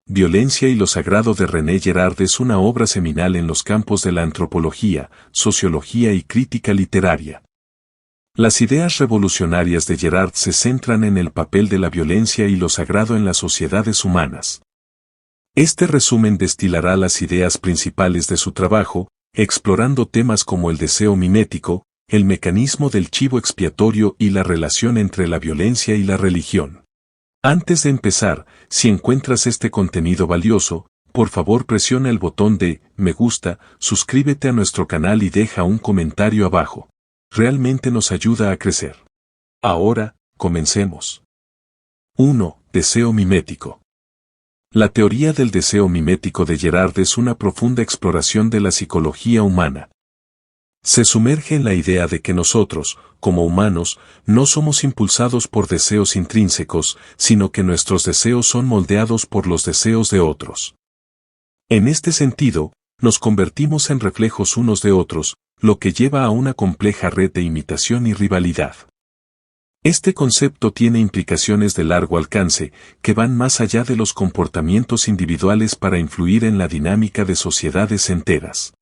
Violencia y lo sagrado de René Girard es una obra seminal en los campos de la antropología, sociología y crítica literaria. Las ideas revolucionarias de Girard se centran en el papel de la violencia y lo sagrado en las sociedades humanas. Este resumen destilará las ideas principales de su trabajo, explorando temas como el deseo mimético, el mecanismo del chivo expiatorio y la relación entre la violencia y la religión. Antes de empezar, si encuentras este contenido valioso, por favor presiona el botón de me gusta, suscríbete a nuestro canal y deja un comentario abajo. Realmente nos ayuda a crecer. Ahora, comencemos. 1. Deseo mimético. La teoría del deseo mimético de Girard es una profunda exploración de la psicología humana. Se sumerge en la idea de que nosotros, como humanos, no somos impulsados por deseos intrínsecos, sino que nuestros deseos son moldeados por los deseos de otros. En este sentido, nos convertimos en reflejos unos de otros, lo que lleva a una compleja red de imitación y rivalidad. Este concepto tiene implicaciones de largo alcance, que van más allá de los comportamientos individuales para influir en la dinámica de sociedades enteras.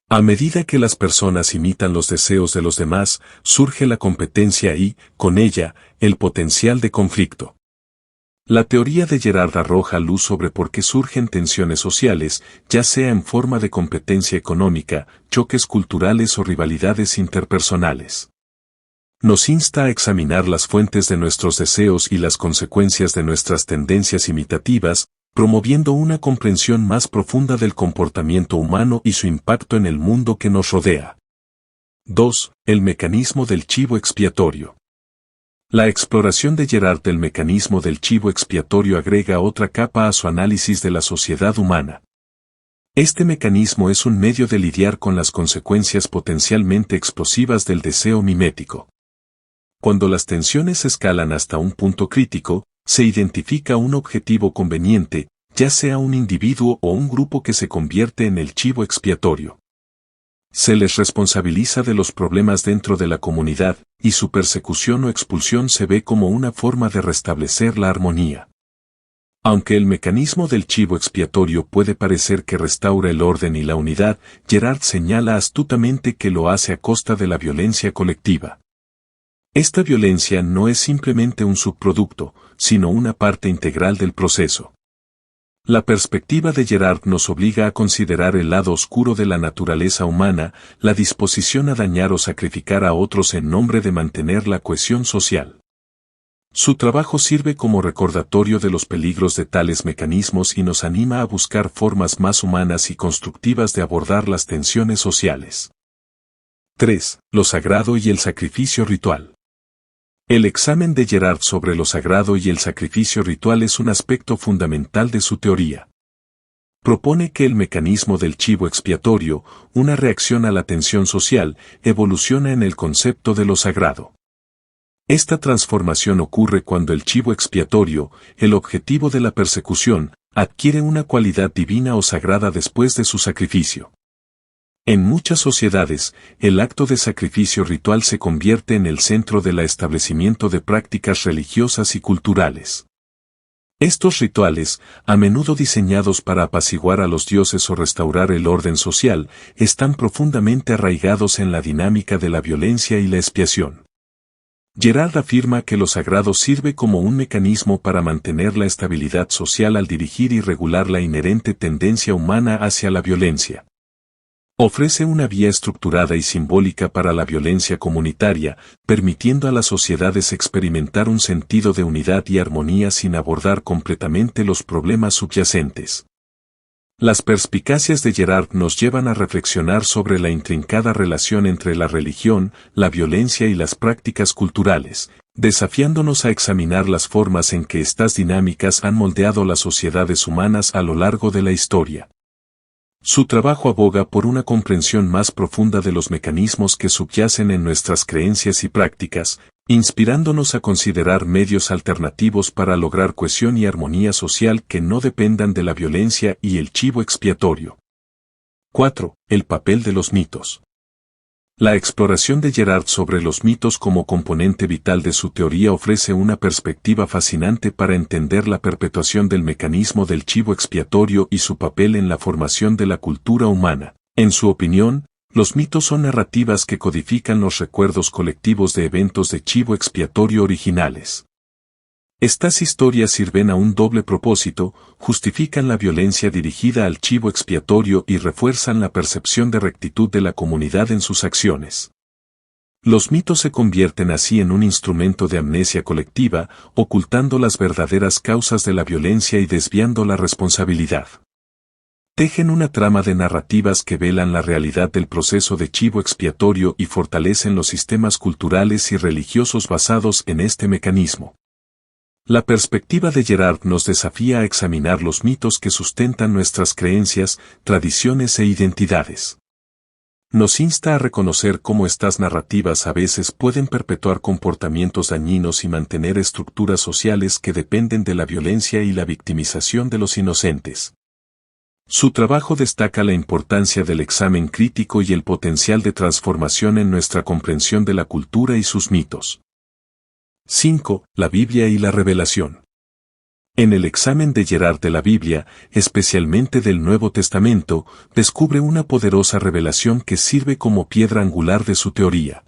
A medida que las personas imitan los deseos de los demás, surge la competencia y, con ella, el potencial de conflicto. La teoría de Girard arroja luz sobre por qué surgen tensiones sociales, ya sea en forma de competencia económica, choques culturales o rivalidades interpersonales. Nos insta a examinar las fuentes de nuestros deseos y las consecuencias de nuestras tendencias imitativas, promoviendo una comprensión más profunda del comportamiento humano y su impacto en el mundo que nos rodea. 2. El mecanismo del chivo expiatorio. La exploración de Girard del mecanismo del chivo expiatorio agrega otra capa a su análisis de la sociedad humana. Este mecanismo es un medio de lidiar con las consecuencias potencialmente explosivas del deseo mimético. Cuando las tensiones escalan hasta un punto crítico, se identifica un objetivo conveniente, ya sea un individuo o un grupo que se convierte en el chivo expiatorio. Se les responsabiliza de los problemas dentro de la comunidad, y su persecución o expulsión se ve como una forma de restablecer la armonía. Aunque el mecanismo del chivo expiatorio puede parecer que restaura el orden y la unidad, Girard señala astutamente que lo hace a costa de la violencia colectiva. Esta violencia no es simplemente un subproducto, sino una parte integral del proceso. La perspectiva de Girard nos obliga a considerar el lado oscuro de la naturaleza humana, la disposición a dañar o sacrificar a otros en nombre de mantener la cohesión social. Su trabajo sirve como recordatorio de los peligros de tales mecanismos y nos anima a buscar formas más humanas y constructivas de abordar las tensiones sociales. 3. Lo sagrado y el sacrificio ritual. El examen de Girard sobre lo sagrado y el sacrificio ritual es un aspecto fundamental de su teoría. Propone que el mecanismo del chivo expiatorio, una reacción a la tensión social, evoluciona en el concepto de lo sagrado. Esta transformación ocurre cuando el chivo expiatorio, el objetivo de la persecución, adquiere una cualidad divina o sagrada después de su sacrificio. En muchas sociedades, el acto de sacrificio ritual se convierte en el centro del establecimiento de prácticas religiosas y culturales. Estos rituales, a menudo diseñados para apaciguar a los dioses o restaurar el orden social, están profundamente arraigados en la dinámica de la violencia y la expiación. Girard afirma que lo sagrado sirve como un mecanismo para mantener la estabilidad social al dirigir y regular la inherente tendencia humana hacia la violencia. Ofrece una vía estructurada y simbólica para la violencia comunitaria, permitiendo a las sociedades experimentar un sentido de unidad y armonía sin abordar completamente los problemas subyacentes. Las perspicacias de Girard nos llevan a reflexionar sobre la intrincada relación entre la religión, la violencia y las prácticas culturales, desafiándonos a examinar las formas en que estas dinámicas han moldeado las sociedades humanas a lo largo de la historia. Su trabajo aboga por una comprensión más profunda de los mecanismos que subyacen en nuestras creencias y prácticas, inspirándonos a considerar medios alternativos para lograr cohesión y armonía social que no dependan de la violencia y el chivo expiatorio. 4. El papel de los mitos. La exploración de Gerard sobre los mitos como componente vital de su teoría ofrece una perspectiva fascinante para entender la perpetuación del mecanismo del chivo expiatorio y su papel en la formación de la cultura humana. En su opinión, los mitos son narrativas que codifican los recuerdos colectivos de eventos de chivo expiatorio originales. Estas historias sirven a un doble propósito, justifican la violencia dirigida al chivo expiatorio y refuerzan la percepción de rectitud de la comunidad en sus acciones. Los mitos se convierten así en un instrumento de amnesia colectiva, ocultando las verdaderas causas de la violencia y desviando la responsabilidad. Tejen una trama de narrativas que velan la realidad del proceso de chivo expiatorio y fortalecen los sistemas culturales y religiosos basados en este mecanismo. La perspectiva de Gerard nos desafía a examinar los mitos que sustentan nuestras creencias, tradiciones e identidades. Nos insta a reconocer cómo estas narrativas a veces pueden perpetuar comportamientos dañinos y mantener estructuras sociales que dependen de la violencia y la victimización de los inocentes. Su trabajo destaca la importancia del examen crítico y el potencial de transformación en nuestra comprensión de la cultura y sus mitos. 5. La Biblia y la revelación. En el examen de Gerard de la Biblia, especialmente del Nuevo Testamento, descubre una poderosa revelación que sirve como piedra angular de su teoría.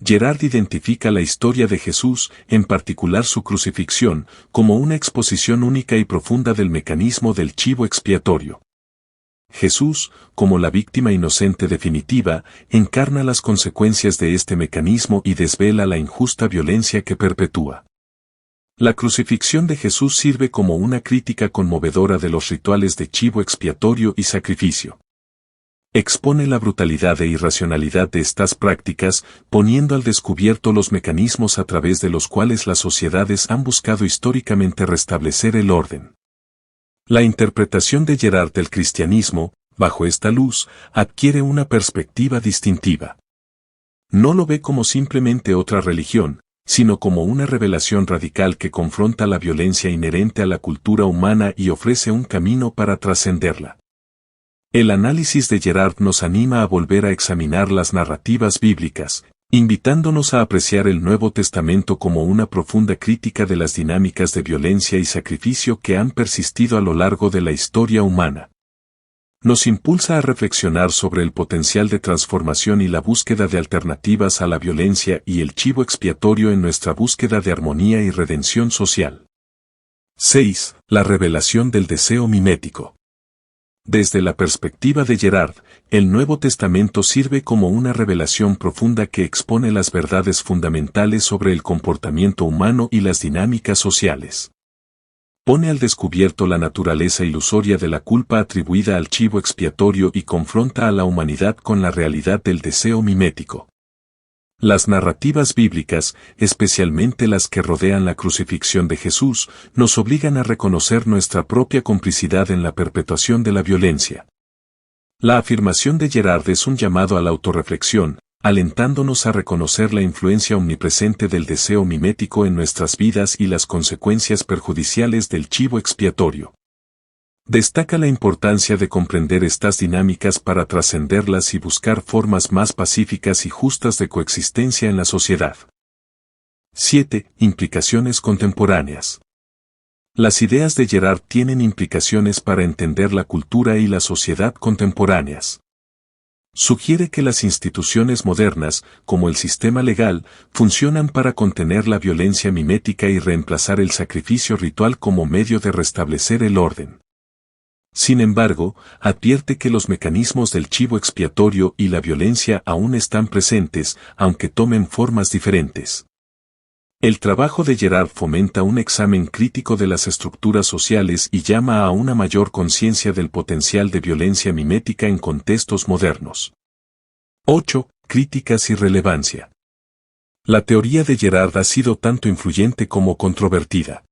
Gerard identifica la historia de Jesús, en particular su crucifixión, como una exposición única y profunda del mecanismo del chivo expiatorio. Jesús, como la víctima inocente definitiva, encarna las consecuencias de este mecanismo y desvela la injusta violencia que perpetúa. La crucifixión de Jesús sirve como una crítica conmovedora de los rituales de chivo expiatorio y sacrificio. Expone la brutalidad e irracionalidad de estas prácticas, poniendo al descubierto los mecanismos a través de los cuales las sociedades han buscado históricamente restablecer el orden. La interpretación de Gerard del cristianismo, bajo esta luz, adquiere una perspectiva distintiva. No lo ve como simplemente otra religión, sino como una revelación radical que confronta la violencia inherente a la cultura humana y ofrece un camino para trascenderla. El análisis de Gerard nos anima a volver a examinar las narrativas bíblicas, invitándonos a apreciar el Nuevo Testamento como una profunda crítica de las dinámicas de violencia y sacrificio que han persistido a lo largo de la historia humana. Nos impulsa a reflexionar sobre el potencial de transformación y la búsqueda de alternativas a la violencia y el chivo expiatorio en nuestra búsqueda de armonía y redención social. 6. La revelación del deseo mimético. Desde la perspectiva de Gerard, el Nuevo Testamento sirve como una revelación profunda que expone las verdades fundamentales sobre el comportamiento humano y las dinámicas sociales. Pone al descubierto la naturaleza ilusoria de la culpa atribuida al chivo expiatorio y confronta a la humanidad con la realidad del deseo mimético. Las narrativas bíblicas, especialmente las que rodean la crucifixión de Jesús, nos obligan a reconocer nuestra propia complicidad en la perpetuación de la violencia. La afirmación de Gerard es un llamado a la autorreflexión, alentándonos a reconocer la influencia omnipresente del deseo mimético en nuestras vidas y las consecuencias perjudiciales del chivo expiatorio. Destaca la importancia de comprender estas dinámicas para trascenderlas y buscar formas más pacíficas y justas de coexistencia en la sociedad. 7. Implicaciones contemporáneas. Las ideas de Gerard tienen implicaciones para entender la cultura y la sociedad contemporáneas. Sugiere que las instituciones modernas, como el sistema legal, funcionan para contener la violencia mimética y reemplazar el sacrificio ritual como medio de restablecer el orden. Sin embargo, advierte que los mecanismos del chivo expiatorio y la violencia aún están presentes, aunque tomen formas diferentes. El trabajo de Gerard fomenta un examen crítico de las estructuras sociales y llama a una mayor conciencia del potencial de violencia mimética en contextos modernos. 8. Críticas y relevancia. La teoría de Gerard ha sido tanto influyente como controvertida.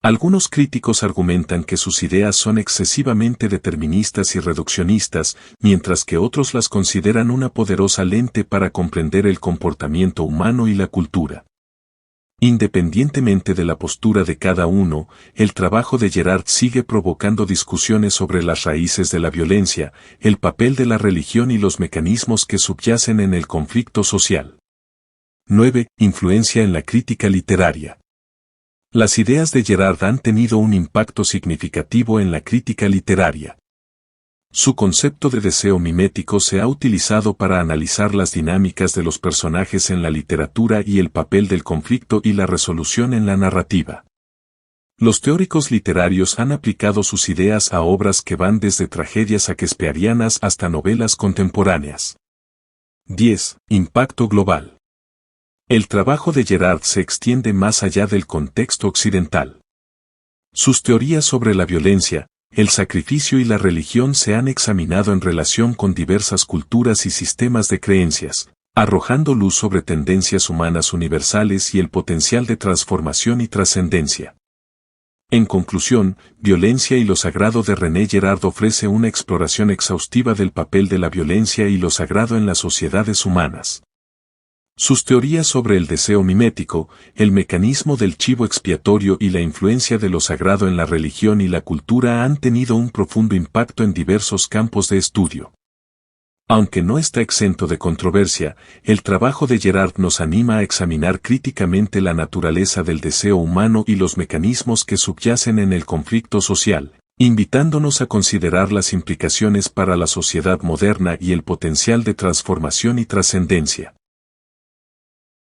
Algunos críticos argumentan que sus ideas son excesivamente deterministas y reduccionistas, mientras que otros las consideran una poderosa lente para comprender el comportamiento humano y la cultura. Independientemente de la postura de cada uno, el trabajo de Gerard sigue provocando discusiones sobre las raíces de la violencia, el papel de la religión y los mecanismos que subyacen en el conflicto social. 9. Influencia en la crítica literaria. Las ideas de Gerard han tenido un impacto significativo en la crítica literaria. Su concepto de deseo mimético se ha utilizado para analizar las dinámicas de los personajes en la literatura y el papel del conflicto y la resolución en la narrativa. Los teóricos literarios han aplicado sus ideas a obras que van desde tragedias shakespearianas hasta novelas contemporáneas. 10. Impacto global. El trabajo de Gerard se extiende más allá del contexto occidental. Sus teorías sobre la violencia, el sacrificio y la religión se han examinado en relación con diversas culturas y sistemas de creencias, arrojando luz sobre tendencias humanas universales y el potencial de transformación y trascendencia. En conclusión, Violencia y lo sagrado de René Girard ofrece una exploración exhaustiva del papel de la violencia y lo sagrado en las sociedades humanas. Sus teorías sobre el deseo mimético, el mecanismo del chivo expiatorio y la influencia de lo sagrado en la religión y la cultura han tenido un profundo impacto en diversos campos de estudio. Aunque no está exento de controversia, el trabajo de Girard nos anima a examinar críticamente la naturaleza del deseo humano y los mecanismos que subyacen en el conflicto social, invitándonos a considerar las implicaciones para la sociedad moderna y el potencial de transformación y trascendencia.